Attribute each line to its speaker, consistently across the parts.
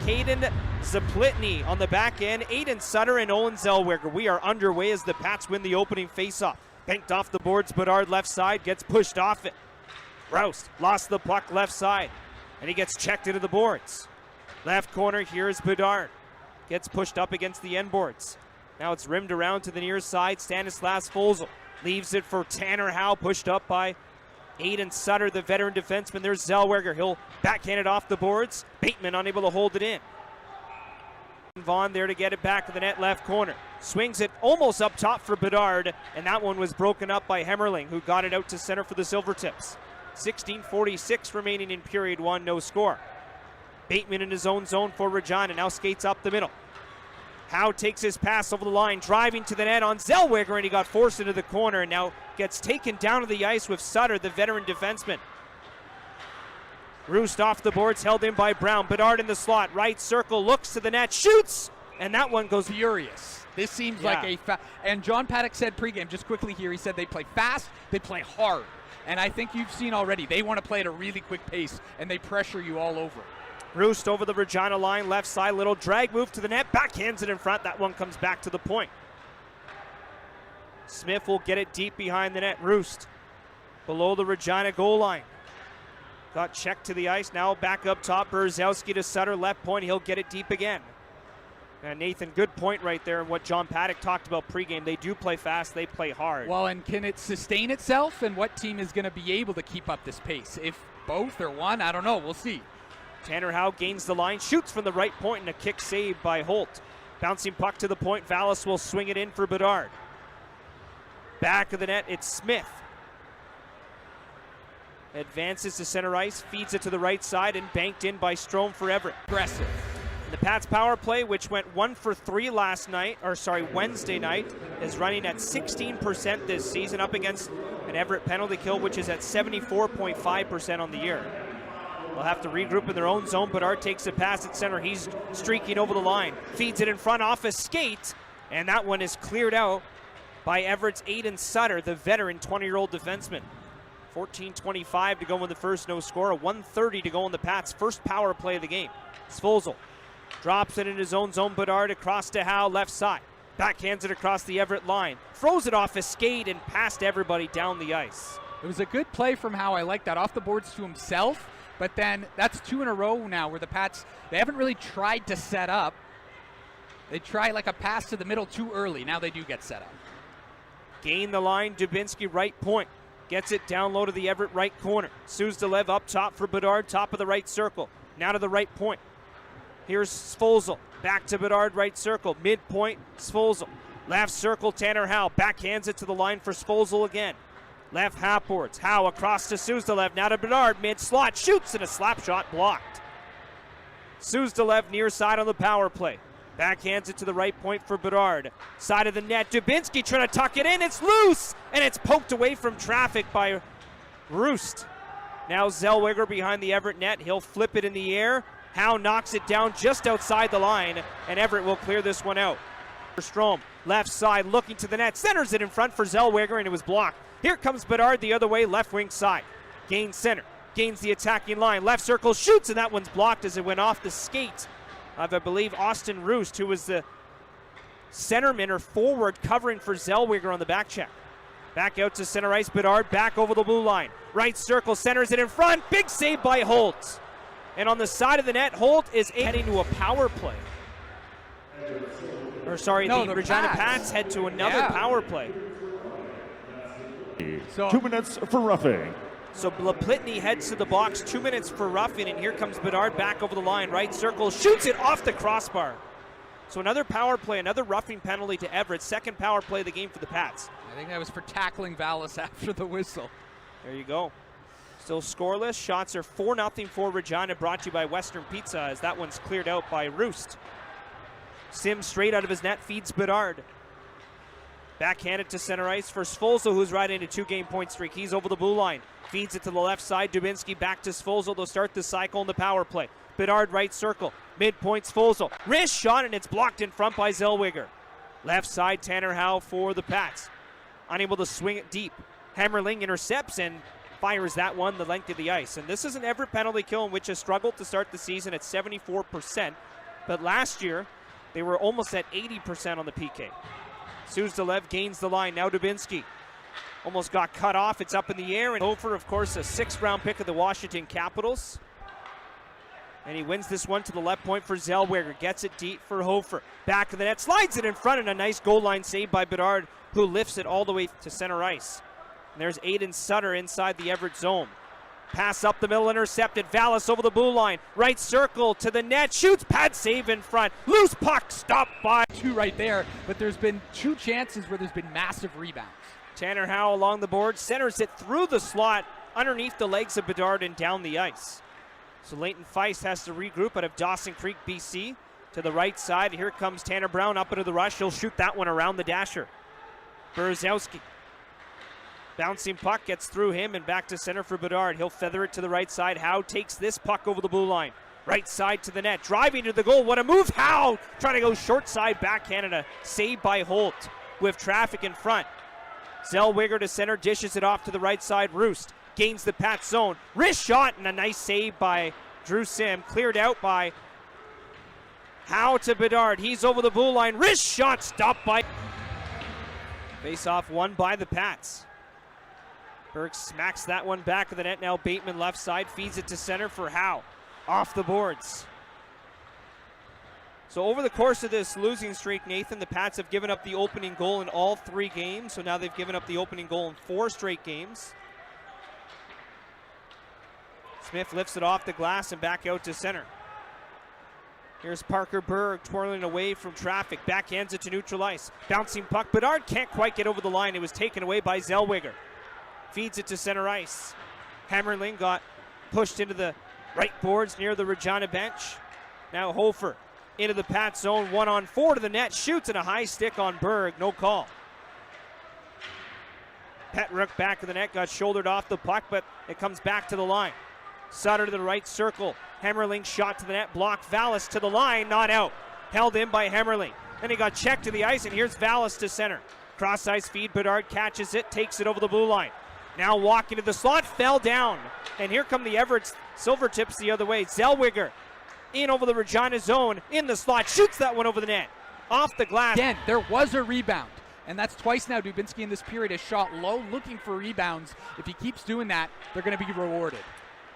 Speaker 1: Caden Zaplitny on the back end. Aiden Sutter and Owen Zellweger. We are underway as the Pats win the opening faceoff. Banked off the boards, Bedard left side, gets pushed off it. Roust lost the puck left side, and he gets checked into the boards. Left corner, here's Bedard. Gets pushed up against the end boards. Now it's rimmed around to the near side. Stanislas Folzel leaves it for Tanner Howe, pushed up by Aiden Sutter, the veteran defenseman. There's Zellweger. He'll backhand it off the boards. Bateman unable to hold it in. Vaughn there to get it back to the net left corner. Swings it almost up top for Bedard, and that one was broken up by Hemmerling, who got it out to center for the Silvertips. 16:46 remaining in period one, no score. Bateman in his own zone for Regina, now skates up the middle. Howe takes his pass over the line, driving to the net on Zellweger, and he got forced into the corner and now gets taken down to the ice with Sutter, the veteran defenseman. Roost off the boards, held in by Brown. Bedard in the slot, right circle, looks to the net, shoots, and that one goes
Speaker 2: furious. This seems like a and John Paddock said pregame, just quickly here, he said they play fast, they play hard. And I think you've seen already, they want to play at a really quick pace, and they pressure you all over.
Speaker 1: Roost over the Regina line, left side, little drag move to the net, backhands it in front. That one comes back to the point. Smith will get it deep behind the net. Roost below the Regina goal line. Got checked to the ice, now back up top. Berzowski to Sutter, left point, he'll get it deep again. And Nathan, good point right there in what John Paddock talked about pregame. They do play fast, they play hard.
Speaker 2: Well, and can it sustain itself? And what team is going to be able to keep up this pace? If both or one, I don't know, we'll see.
Speaker 1: Tanner Howe gains the line, shoots from the right point, and a kick saved by Holt. Bouncing puck to the point, Vallis will swing it in for Bedard. Back of the net, it's Smith. Advances to center ice, feeds it to the right side, and banked in by Strome for Everett.
Speaker 2: Aggressive.
Speaker 1: The Pats power play, which went 1 for 3 Wednesday night, is running at 16% this season, up against an Everett penalty kill, which is at 74.5% on the year. They'll have to regroup in their own zone. Bedard takes a pass at center. He's streaking over the line. Feeds it in front off a skate, and that one is cleared out by Everett's Aiden Sutter, the veteran 20-year-old defenseman. 14:25 to go in the first, no score. 1:30 to go in the Pats' first power play of the game. Svolzel drops it in his own zone. Bedard across to Howe, left side. Backhands it across the Everett line. Throws it off a skate and past everybody down the ice.
Speaker 2: It was a good play from Howe. I like that. Off the boards to himself. But then that's 2 in a row now where the Pats, they haven't really tried to set up. They try like a pass to the middle too early. Now they do get set up.
Speaker 1: Gain the line, Dubinsky right point. Gets it down low to the Everett right corner. Suzdalev up top for Bedard, top of the right circle. Now to the right point. Here's Svolzel. Back to Bedard, right circle. Midpoint, Svolzel. Left circle, Tanner Howe. Backhands it to the line for Svolzel again. Left half-boards. Howe across to Suzdalev. Now to Bedard, mid-slot. Shoots, and a slap shot blocked. Suzdalev near side on the power play. Backhands it to the right point for Bedard. Side of the net. Dubinsky trying to tuck it in. It's loose, and it's poked away from traffic by Roost. Now Zellweger behind the Everett net. He'll flip it in the air. Howe knocks it down just outside the line, and Everett will clear this one out. Strome, left side, looking to the net. Centers it in front for Zellweger, and it was blocked. Here comes Bedard the other way, left wing side. Gains center, gains the attacking line. Left circle, shoots, and that one's blocked as it went off the skate of, I believe, Austin Roost, who was the centerman or forward covering for Zellweger on the back check. Back out to center ice, Bedard back over the blue line. Right circle, centers it in front. Big save by Holt. And on the side of the net, Holt is heading to a power play. Or sorry, the Regina Pats head to another power play.
Speaker 3: So 2 minutes for roughing.
Speaker 1: So Laplitny heads to the box, 2 minutes for roughing, and here comes Bedard back over the line. Right circle, shoots it off the crossbar. So another power play, another roughing penalty to Everett. Second power play of the game for the Pats.
Speaker 2: I think that was for tackling Vallis after the whistle.
Speaker 1: There you go. Still scoreless. Shots are 4-0 for Regina, brought to you by Western Pizza, as that one's cleared out by Roost. Sims straight out of his net, feeds Bedard. Backhanded to center ice for Svolzel, who's riding a 2-game point streak. He's over the blue line. Feeds it to the left side. Dubinsky back to Svolzel. They'll start the cycle in the power play. Bedard right circle. Midpoint Svolzel. Wrist shot, and it's blocked in front by Zellweger. Left side, Tanner Howe for the Pats. Unable to swing it deep. Hemmerling intercepts, and fires that one the length of the ice. And this is an Everett penalty kill in which has struggled to start the season at 74%. But last year, they were almost at 80% on the PK. Suzdalev gains the line. Now Dubinsky almost got cut off. It's up in the air. And Hofer, of course, a 6th-round pick of the Washington Capitals. And he wins this one to the left point for Zellweger. Gets it deep for Hofer. Back of the net. Slides it in front. And a nice goal line save by Bedard, who lifts it all the way to center ice. And there's Aiden Sutter inside the Everett zone. Pass up the middle, intercepted. Vallis over the blue line. Right circle to the net. Shoots. Pad save in front. Loose puck stopped by.
Speaker 2: 2 right there, but there's been 2 chances where there's been massive rebounds.
Speaker 1: Tanner Howe along the board. Centers it through the slot underneath the legs of Bedard and down the ice. So Leighton Feist has to regroup out of Dawson Creek, BC. To the right side. Here comes Tanner Brown up into the rush. He'll shoot that one around the dasher. Berezowski. Bouncing puck gets through him and back to center for Bedard. He'll feather it to the right side. Howe takes this puck over the blue line. Right side to the net. Driving to the goal. What a move. Howe trying to go short side backhand. A save by Holt with traffic in front. Zellweger to center. Dishes it off to the right side. Roost gains the Pats zone. Wrist shot and a nice save by Drew Sim. Cleared out by Howe to Bedard. He's over the blue line. Wrist shot stopped by. Face off won by the Pats. Berg smacks that one back of the net. Now Bateman left side feeds it to center for Howe. Off the boards. So over the course of this losing streak, Nathan, the Pats have given up the opening goal in all 3 games. So now they've given up the opening goal in 4 straight games. Smith lifts it off the glass and back out to center. Here's Parker Berg twirling away from traffic. Backhands it to neutral ice. Bouncing puck. Bedard can't quite get over the line. It was taken away by Zellweger. Feeds it to center ice. Hammerling got pushed into the right boards near the Regina bench. Now Hofer into the Pat zone. 1-on-4 to the net. Shoots and a high stick on Berg. No call. Petrook back of the net. Got shouldered off the puck, but it comes back to the line. Sutter to the right circle. Hammerling shot to the net. Blocked. Vallis to the line. Not out. Held in by Hammerling. Then he got checked to the ice, and here's Vallis to center. Cross ice feed. Bedard catches it. Takes it over the blue line. Now walking to the slot, fell down. And here come the Everett Silvertips the other way. Zellweger in over the Regina zone, in the slot, shoots that one over the net. Off the glass.
Speaker 2: Again, there was a rebound. And that's twice now Dubinsky in this period has shot low, looking for rebounds. If he keeps doing that, they're going to be rewarded.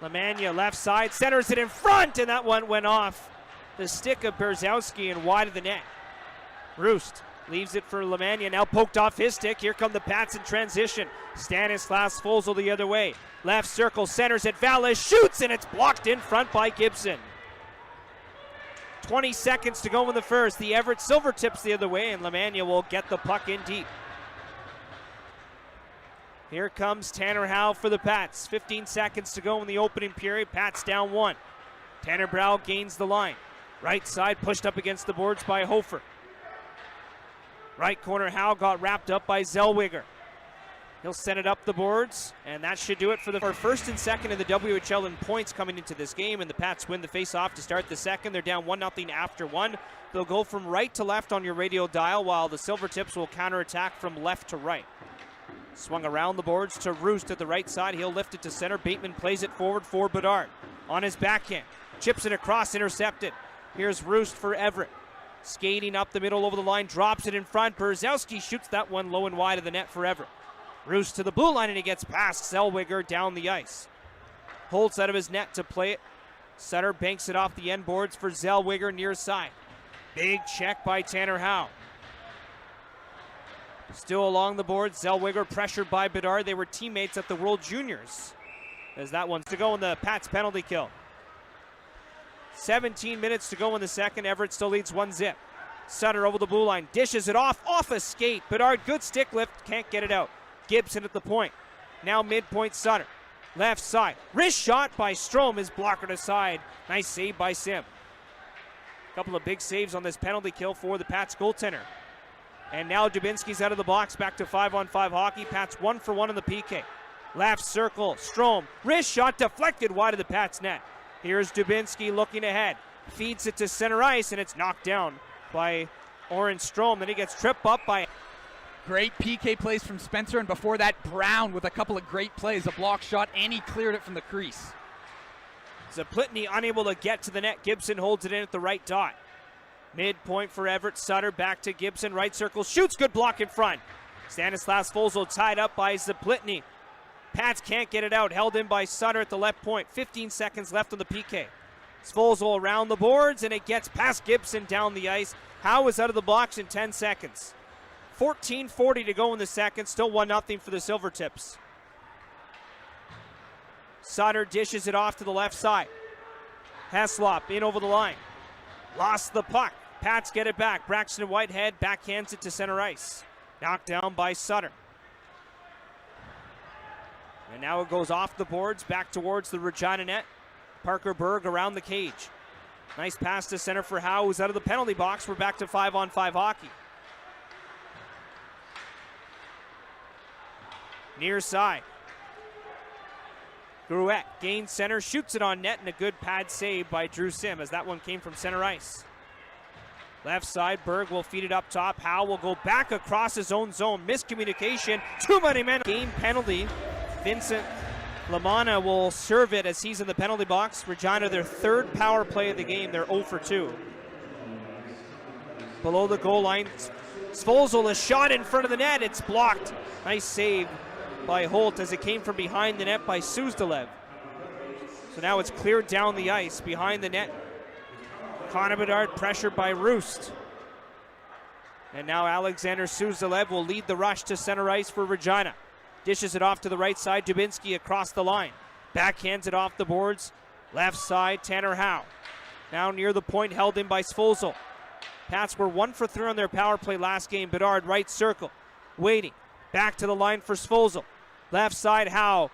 Speaker 1: Lemania left side, centers it in front, and that one went off the stick of Berezowski and wide of the net. Roost leaves it for Lemania, now poked off his stick. Here come the Pats in transition. Stanislas Folzel the other way. Left circle, centers it. Vallis shoots, and it's blocked in front by Gibson. 20 seconds to go in the first. The Everett Silvertips the other way, and Lemania will get the puck in deep. Here comes Tanner Howe for the Pats. 15 seconds to go in the opening period. Pats down 1. Tanner Brow gains the line. Right side pushed up against the boards by Hofer. Right corner, Howe got wrapped up by Zellweger. He'll set it up the boards, and that should do it for the first and second in the WHL in points coming into this game, and the Pats win the face-off to start the second. They're down 1-0 after 1. They'll go from right to left on your radio dial, while the Silvertips will counterattack from left to right. Swung around the boards to Roost at the right side. He'll lift it to center. Bateman plays it forward for Bedard. On his backhand. Chips it across, intercepted. Here's Roost for Everett. Skating up the middle over the line, drops it in front. Berezowski shoots that one low and wide of the net for Everett. Roost to the blue line, and he gets past Zellweger down the ice. Holtz out of his net to play it. Sutter banks it off the end boards for Zellweger near side. Big check by Tanner Howe. Still along the board, Zellweger pressured by Bedard. They were teammates at the World Juniors. As that one's to go in the Pats penalty kill. 17 minutes to go in the second. Everett still leads 1-0. Sutter over the blue line, dishes it off a skate. Bedard, good stick lift, can't get it out. Gibson at the point. Now midpoint Sutter. Left side. Wrist shot by Strome is blocked aside. Nice save by Sim. Couple of big saves on this penalty kill for the Pats goaltender. And now Dubinsky's out of the box, back to 5-on-5 hockey. Pats 1 for 1 in the PK. Left circle, Strome. Wrist shot deflected wide of the Pats net. Here's Dubinsky looking ahead. Feeds it to center ice, and it's knocked down by Oren Strome. Then he gets tripped up by
Speaker 2: Great PK plays from Spencer, and before that, Brown with a couple of great plays, a block shot, and he cleared it from the crease.
Speaker 1: Zaplitny unable to get to the net. Gibson holds it in at the right dot. Midpoint for Everett. Sutter back to Gibson. Right circle. Shoots. Good block in front. Stanislav Svozil tied up by Zaplitny. Pats can't get it out. Held in by Sutter at the left point. 15 seconds left on the PK. Svozil around the boards, and it gets past Gibson down the ice. Howe is out of the box in 10 seconds. 14:40 to go in the second. Still 1-0 for the Silvertips. Sutter dishes it off to the left side. Heslop in over the line. Lost the puck. Pats get it back. Braxton Whitehead backhands it to center ice. Knocked down by Sutter. And now it goes off the boards, back towards the Regina net. Parker Berg around the cage. Nice pass to center for Howe, who's out of the penalty box. We're back to 5-on-5 hockey. Near side. Gruette gains center, shoots it on net, and a good pad save by Drew Sim as that one came from center ice. Left side, Berg will feed it up top. Howe will go back across his own zone. Miscommunication. Too many men. Game penalty. Vincent Lamanna will serve it as he's in the penalty box. Regina, their third power play of the game. They're 0 for 2. Below the goal line, Svozil, a shot in front of the net. It's blocked. Nice save by Holt as it came from behind the net by Suzdalev. So now it's cleared down the ice behind the net. Connor Bedard pressured by Roost. And now Alexander Suzdalev will lead the rush to center ice for Regina. Dishes it off to the right side. Dubinsky across the line. Backhands it off the boards. Left side, Tanner Howe. Now near the point, held in by Svozil. Pats were 1 for 3 on their power play last game. Bedard right circle. Waiting. Back to the line for Svozil. Left side, Howe.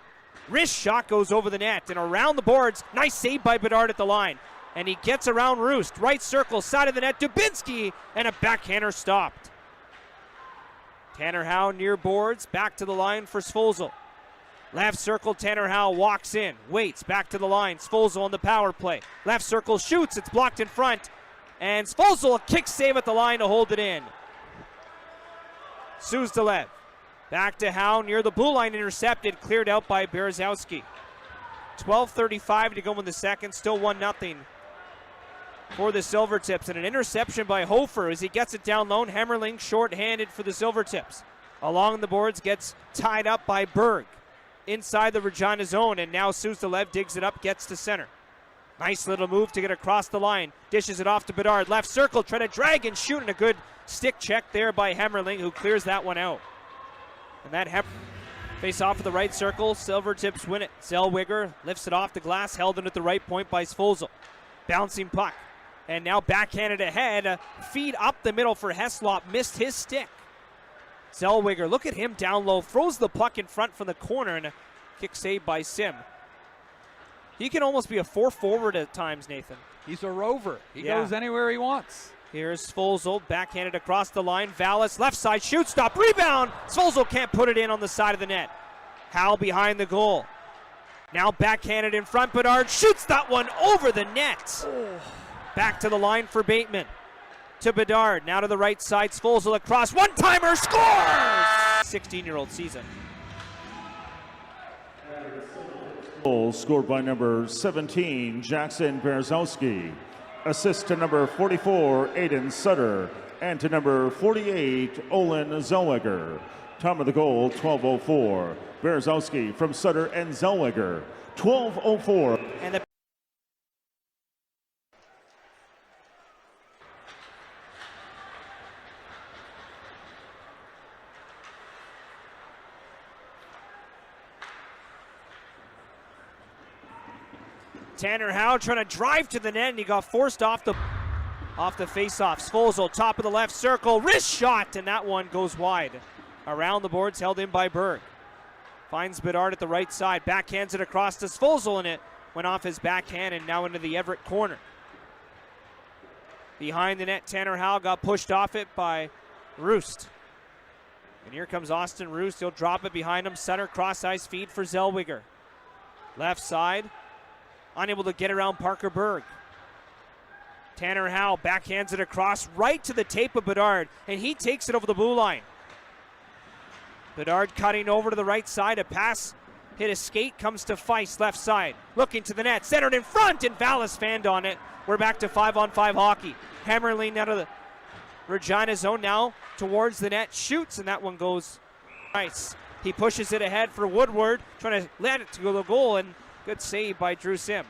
Speaker 1: Wrist shot goes over the net and around the boards. Nice save by Bedard at the line. And he gets around Roost. Right circle, side of the net. Dubinsky, and a backhander stopped. Tanner Howe near boards. Back to the line for Svozil. Left circle, Tanner Howe walks in. Waits, back to the line. Svozil on the power play. Left circle, shoots. It's blocked in front. And Svozil, a kick save at the line to hold it in. Suzdalev. Back to Howe near the blue line, intercepted, cleared out by Berezowski. 12:35 to go in the second, still 1-0 for the Silvertips. And an interception by Hofer as he gets it down low. Hemmerling short-handed for the Silvertips. Along the boards, gets tied up by Berg. Inside the Regina zone, and now Suzdalev digs it up, gets to center. Nice little move to get across the line. Dishes it off to Bedard. Left circle, try to drag and shoot, and a good stick check there by Hemmerling, who clears that one out. And that face off of the right circle. Silvertips win it. Zellweger lifts it off the glass, held in at the right point by Svozil. Bouncing puck. And now backhanded ahead. Feed up the middle for Heslop. Missed his stick. Zellweger, look at him down low. Throws the puck in front from the corner, and a kick saved by Sim. He can almost be a 4-forward at times, Nathan.
Speaker 2: He's a rover. He goes anywhere he wants.
Speaker 1: Here's Svozil, backhanded across the line. Vallis, left side, shoot, stop, rebound. Svozil can't put it in on the side of the net. Howe behind the goal. Now backhanded in front. Bedard shoots that one over the net. Back to the line for Bateman. To Bedard, now to the right side. Svozil across, one-timer, scores! 16-year-old season.
Speaker 3: Goal scored by number 17, Jackson Berezowski. Assist to number 44, Aiden Sutter, and to number 48, Olin Zellweger. Time of the goal, 12:04. Berezowski from Sutter and Zellweger, 12:04.
Speaker 1: And the Tanner Howe trying to drive to the net, and he got forced off the face-off. Svozil, top of the left circle, wrist shot, and that one goes wide. Around the boards, held in by Berg. Finds Bedard at the right side, backhands it across to Svozil, and it went off his backhand and now into the Everett corner. Behind the net, Tanner Howe got pushed off it by Roost. And here comes Austin Roost. He'll drop it behind him. Sutter cross-ice feed for Zellweger. Left side. Unable to get around Parker Berg. Tanner Howe backhands it across right to the tape of Bedard, and he takes it over the blue line. Bedard cutting over to the right side. A pass hit a skate, comes to Feist, left side. Looking to the net, centered in front, and Vallis fanned on it. We're back to 5-on-5 hockey. Hammerling out of the Regina zone now towards the net, shoots, and that one goes nice. He pushes it ahead for Woodward, trying to let it to the goal, and good save by Drew Sim.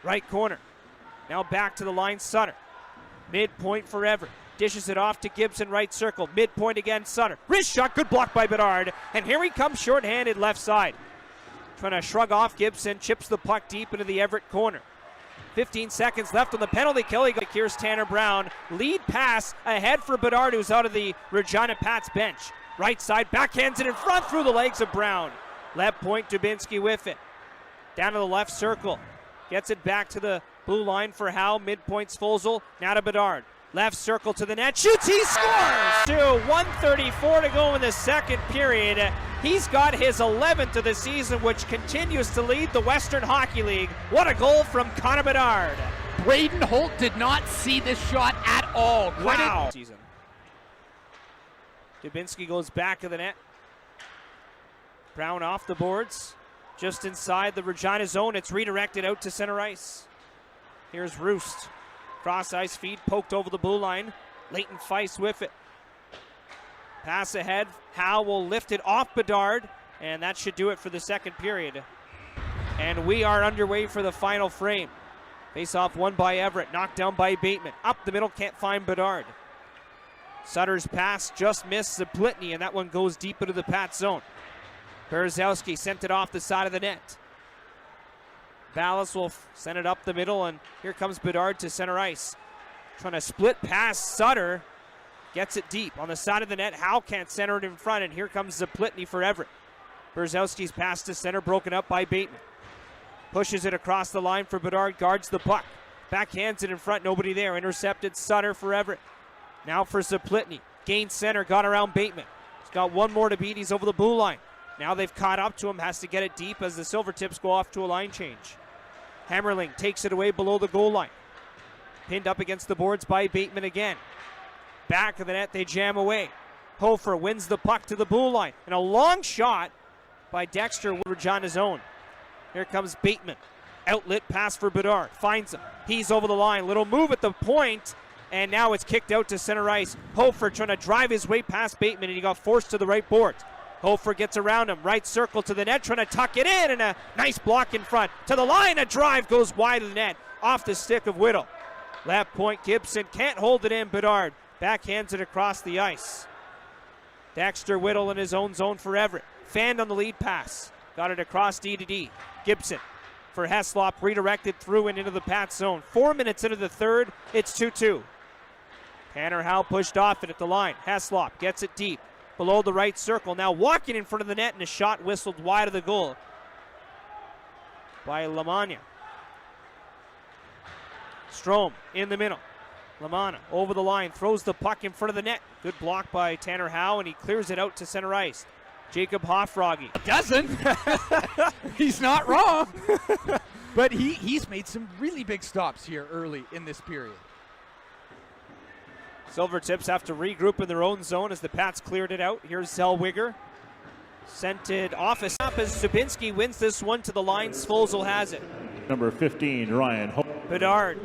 Speaker 1: Right corner. Now back to the line, Sutter. Midpoint for Everett. Dishes it off to Gibson, right circle. Midpoint again, Sutter. Wrist shot, good block by Bedard. And here he comes short-handed left side. Trying to shrug off Gibson, chips the puck deep into the Everett corner. 15 seconds left on the penalty kill. Here's Tanner Brown. Lead pass ahead for Bedard, who's out of the Regina Pats bench. Right side, backhands it in front through the legs of Brown. Left point, Dubinsky with it. Down to the left circle. Gets it back to the blue line for Howe. Midpoint Svozil. Now to Bedard. Left circle to the net. Shoots, he scores! 1:34 to go in the second period. He's got his 11th of the season, which continues to lead the Western Hockey League. What a goal from Connor Bedard.
Speaker 2: Braden Holt did not see this shot at all.
Speaker 1: Wow. Season. Dubinsky goes back of the net. Brown off the boards. Just inside the Regina zone. It's redirected out to center ice. Here's Roost. Cross ice feed poked over the blue line. Leighton Feist with it. Pass ahead. Howe will lift it off Bedard, and that should do it for the second period. And we are underway for the final frame. Face off won by Everett, knocked down by Bateman. Up the middle, can't find Bedard. Sutter's pass just missed Zaplitny, and that one goes deep into the Pat zone. Berezowski sent it off the side of the net. Vallis will send it up the middle, and here comes Bedard to center ice. Trying to split past Sutter. Gets it deep on the side of the net. Howe can't center it in front, and here comes Zaplitny for Everett. Berezowski's pass to center, broken up by Bateman. Pushes it across the line for Bedard, guards the puck. Backhands it in front, nobody there. Intercepted Sutter for Everett. Now for Zaplitny. Gained center, got around Bateman. He's got one more to beat, he's over the blue line. Now they've caught up to him, has to get it deep as the Silvertips go off to a line change. Hammerling takes it away below the goal line. Pinned up against the boards by Bateman again. Back of the net, they jam away. Hofer wins the puck to the blue line. And a long shot by Dexter with Regina's own. Here comes Bateman. Outlet pass for Bedard. Finds him. He's over the line. Little move at the point. And now it's kicked out to center ice. Hofer trying to drive his way past Bateman, and he got forced to the right boards. Hofer gets around him, right circle to the net, trying to tuck it in, and a nice block in front. To the line, a drive goes wide of the net, off the stick of Whittle. Left point, Gibson can't hold it in. Bedard backhands it across the ice. Dexter Whittle in his own zone for Everett. Fanned on the lead pass. Got it across D to D. Gibson for Heslop, redirected through and into the Pat zone. 4 minutes into the third, it's 2-2. Tanner Howe pushed off it at the line. Heslop gets it deep. Below the right circle, now walking in front of the net, and a shot whistled wide of the goal by Lamagna. Strome in the middle. Lamanna over the line, throws the puck in front of the net. Good block by Tanner Howe, and he clears it out to center ice. Jacob Hofrogge.
Speaker 2: Doesn't. He's not wrong. But he's made some really big stops here early in this period.
Speaker 1: Silvertips have to regroup in their own zone as the Pats cleared it out. Here's Zellweger. Sent it off a stop as Dubinsky wins this one to the line. Svozil has it.
Speaker 3: Number 15, Ryan Hope.
Speaker 1: Bedard.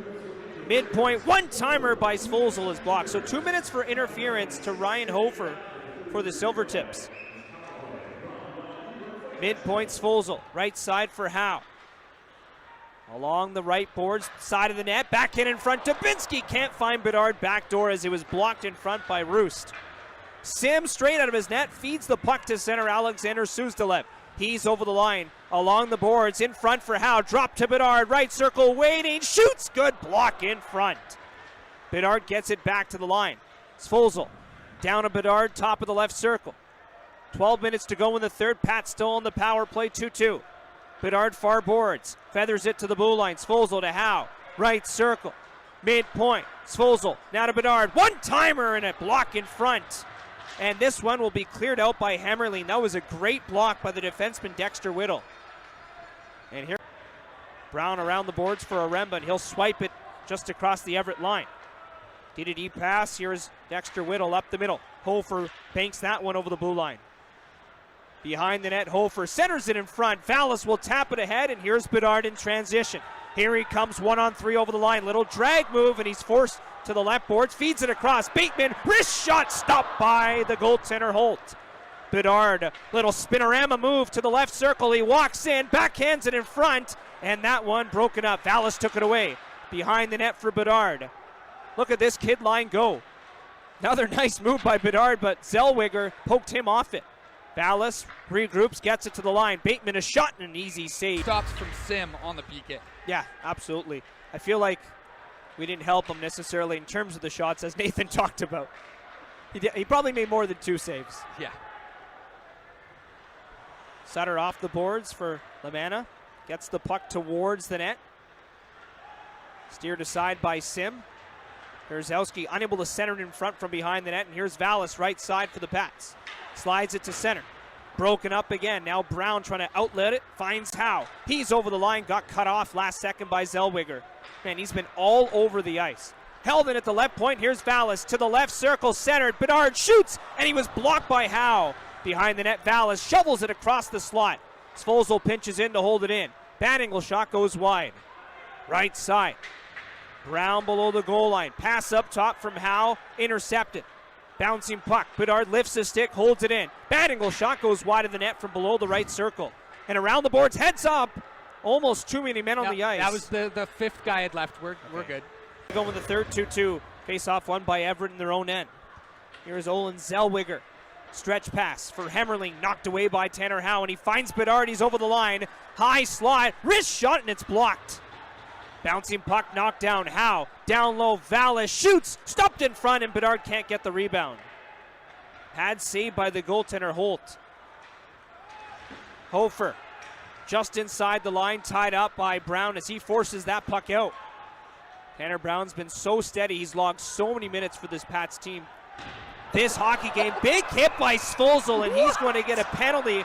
Speaker 1: Midpoint, one-timer by Svozil is blocked. So 2 minutes for interference to Ryan Hofer for the Silvertips. Midpoint, Svozil. Right side for Howe. Along the right boards, side of the net, back in front. Dubinsky can't find Bedard backdoor as he was blocked in front by Roost. Sim straight out of his net, feeds the puck to center Alexander Suzdalev. He's over the line, along the boards, in front for Howe. Drop to Bedard, right circle, waiting, shoots, good block in front. Bedard gets it back to the line. Svozil down to Bedard, top of the left circle. 12 minutes to go in the third. Pat still on the power play, 2-2. Bedard far boards, feathers it to the blue line. Svozil to Howe, right circle, midpoint. Svozil now to Bedard, one-timer and a block in front. And this one will be cleared out by Hammerling. That was a great block by the defenseman Dexter Whittle. And here, Brown around the boards for Aremba, and he'll swipe it just across the Everett line. D-to-D pass, here's Dexter Whittle up the middle. Hofer banks that one over the blue line. Behind the net, Hofer centers it in front. Vallis will tap it ahead, and here's Bedard in transition. Here he comes 1-on-3 over the line. Little drag move, and he's forced to the left boards. Feeds it across. Bateman, wrist shot stopped by the goaltender Holt. Bedard, little spinorama move to the left circle. He walks in, backhands it in front, and that one broken up. Vallis took it away. Behind the net for Bedard. Look at this kid line go. Another nice move by Bedard, but Zellweger poked him off it. Vallis regroups, gets it to the line. Bateman a shot and an easy save.
Speaker 2: Stops from Sim on the PK.
Speaker 1: Yeah, absolutely. I feel like we didn't help him necessarily in terms of the shots, as Nathan talked about. He probably made more than 2 saves.
Speaker 2: Yeah.
Speaker 1: Sutter off the boards for Lamanna. Gets the puck towards the net. Steered aside by Sim. Berzowski unable to center it in front from behind the net, and here's Vallis right side for the Pats. Slides it to center. Broken up again. Now Brown trying to outlet it. Finds Howe. He's over the line. Got cut off last second by Zellweger. Man, he's been all over the ice. Held in at the left point. Here's Vallis to the left circle. Centered. Bedard shoots, and he was blocked by Howe. Behind the net, Vallis shovels it across the slot. Svozil pinches in to hold it in. Banangle shot goes wide. Right side. Brown below the goal line. Pass up top from Howe. Intercepted. Bouncing puck. Bedard lifts the stick, holds it in. Banangle shot goes wide of the net from below the right circle. And around the boards, heads up. Almost too many men on the ice.
Speaker 2: That was the 5th guy had left. We're good.
Speaker 1: Going with the third 2-2. Face off won by Everett in their own end. Here's Olin Zellweger. Stretch pass for Hemmerling, knocked away by Tanner Howe, and he finds Bedard. He's over the line. High slide, wrist shot, and it's blocked. Bouncing puck knocked down. Howe down low. Vallis shoots, stopped in front, and Bedard can't get the rebound. Pad saved by the goaltender Holt. Hofer just inside the line, tied up by Brown as he forces that puck out. Tanner Brown's been so steady. He's logged so many minutes for this Pats team this hockey game. Big hit by Svozil, and he's going to get a penalty.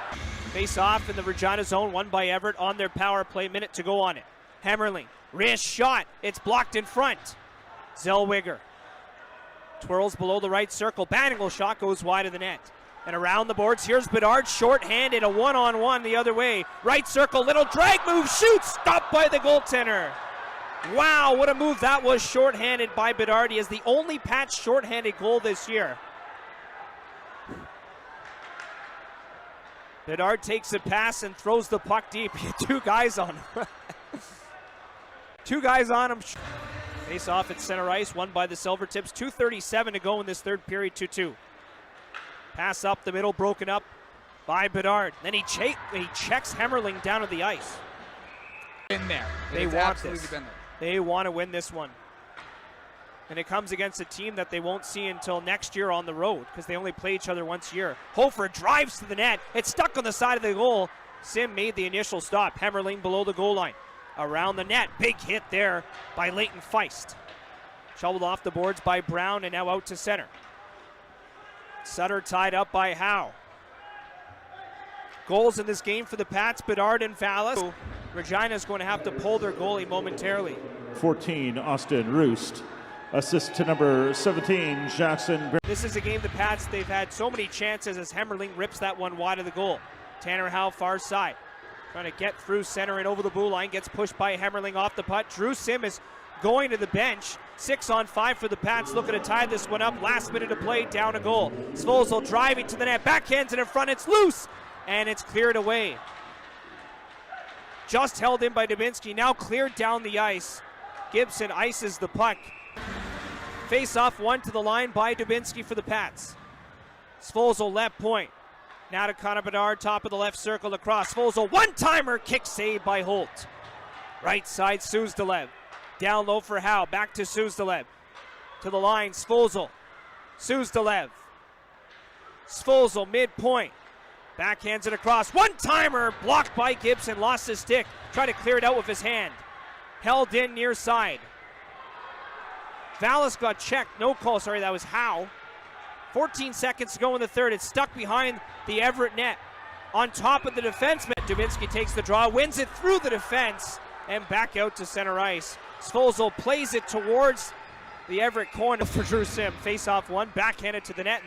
Speaker 1: Face off in the Regina zone, won by Everett on their power play. Minute to go on it. Hemmerling, wrist shot. It's blocked in front. Zellweger twirls below the right circle. Banangle shot goes wide of the net. And around the boards, here's Bedard, short-handed, a one-on-one the other way. Right circle, little drag move, shoots, stopped by the goaltender. Wow, what a move that was, short-handed by Bedard. He is the only Pats short-handed goal this year. Bedard takes a pass and throws the puck deep. He had 2 guys on him. 2 guys on him. Face off at center ice, won by the Silvertips. 2:37 to go in this third period, 2-2. Pass up the middle, broken up by Bedard. Then he checks Hemmerling down to the ice.
Speaker 2: Been there.
Speaker 1: They
Speaker 2: It's
Speaker 1: want
Speaker 2: absolutely
Speaker 1: this.
Speaker 2: been there.
Speaker 1: They want to win this one. And it comes against a team that they won't see until next year on the road because they only play each other once a year. Hofer drives to the net. It's stuck on the side of the goal. Sim made the initial stop. Hemmerling below the goal line. Around the net. Big hit there by Leighton Feist. Shoveled off the boards by Brown and now out to center. Sutter tied up by Howe. Goals in this game for the Pats, Bedard and Vallis. Regina's going to have to pull their goalie momentarily.
Speaker 3: 14, Austin Roost. Assist to number 17, Jackson.
Speaker 1: This is a game the Pats, they've had so many chances as Hemmerling rips that one wide of the goal. Tanner Howe far side. Trying to get through center and over the blue line. Gets pushed by Hemmerling off the putt. Drew Sim is going to the bench. 6-on-5 for the Pats. Looking to tie this one up. Last minute of play, down a goal. Svozil driving to the net. Backhands it in front. It's loose. And it's cleared away. Just held in by Dubinsky. Now cleared down the ice. Gibson ices the puck. Face off one to the line by Dubinsky for the Pats. Svozil left point. Now to Connor Bedard, top of the left circle across. Svozil, one-timer, kick saved by Holt. Right side, Suzdalev. Down low for Howe, back to Suzdalev. To the line, Svozil. Suzdalev. Svozil, midpoint. Backhands it across. One-timer, blocked by Gibson, lost his stick. Tried to clear it out with his hand. Held in near side. Vallis got checked. No call, sorry, that was Howe. 14 seconds to go in the third. It's stuck behind the Everett net. On top of the defenseman, Dubinsky takes the draw, wins it through the defense, and back out to center ice. Svozil plays it towards the Everett corner for Drew Sim. Face off one, backhanded to the net.